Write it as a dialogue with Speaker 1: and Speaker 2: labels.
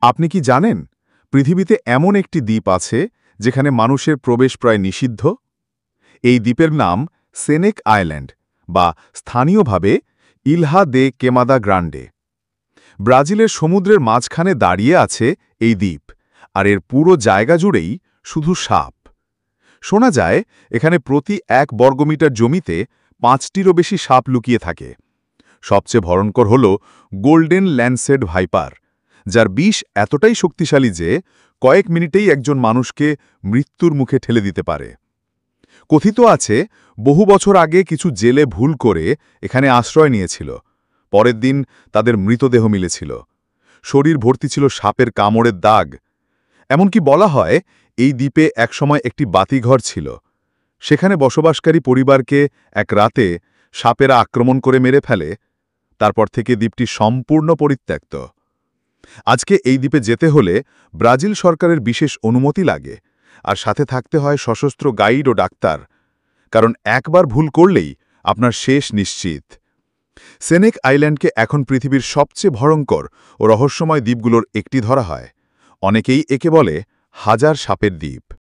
Speaker 1: আপনি কি জানেন পৃথিবীতে এমন একটি দ্বীপ আছে যেখানে মানুষের প্রবেশ প্রায় নিষিদ্ধ? এই দ্বীপের নাম সেনেক আইল্যান্ড বা স্থানীয়ভাবে ইলহা দে কেমাদা গ্রান্ডে। ব্রাজিলের সমুদ্রের মাঝখানে দাঁড়িয়ে আছে এই দ্বীপ, আর এর পুরো জায়গা জুড়েই শুধু সাপ। শোনা যায় এখানে প্রতি ১ বর্গমিটার জমিতে ৫টিরও বেশি সাপ লুকিয়ে থাকে। সবচেয়ে ভয়ঙ্কর হল গোল্ডেন ল্যান্সেড ভাইপার, যার বিষ এতটাই শক্তিশালী যে কয়েক মিনিটেই একজন মানুষকে মৃত্যুর মুখে ঠেলে দিতে পারে। কথিত আছে বহু বছর আগে কিছু জেলে ভুল করে এখানে আশ্রয় নিয়েছিল। পরের দিন তাদের মৃতদেহ মিলেছিল। শরীর ভর্তি ছিল সাপের কামড়ের দাগ। এমনকি বলা হয় এই দ্বীপে একসময় একটি বাতিঘর ছিল। সেখানে বসবাসকারী পরিবারকে এক রাতে সাপেরা আক্রমণ করে মেরে ফেলে। তারপর থেকে দ্বীপটি সম্পূর্ণ পরিত্যক্ত। আজকে এই দ্বীপে যেতে হলে ব্রাজিল সরকারের বিশেষ অনুমতি লাগে, আর সাথে থাকতে হয় সশস্ত্র গাইড ও ডাক্তার, কারণ একবার ভুল করলেই আপনার শেষ নিশ্চিত। সেনেক আইল্যান্ডকে এখন পৃথিবীর সবচেয়ে ভয়ঙ্কর ও রহস্যময় দ্বীপগুলোর একটি ধরা হয়। অনেকেই একে বলে হাজার সাপের দ্বীপ।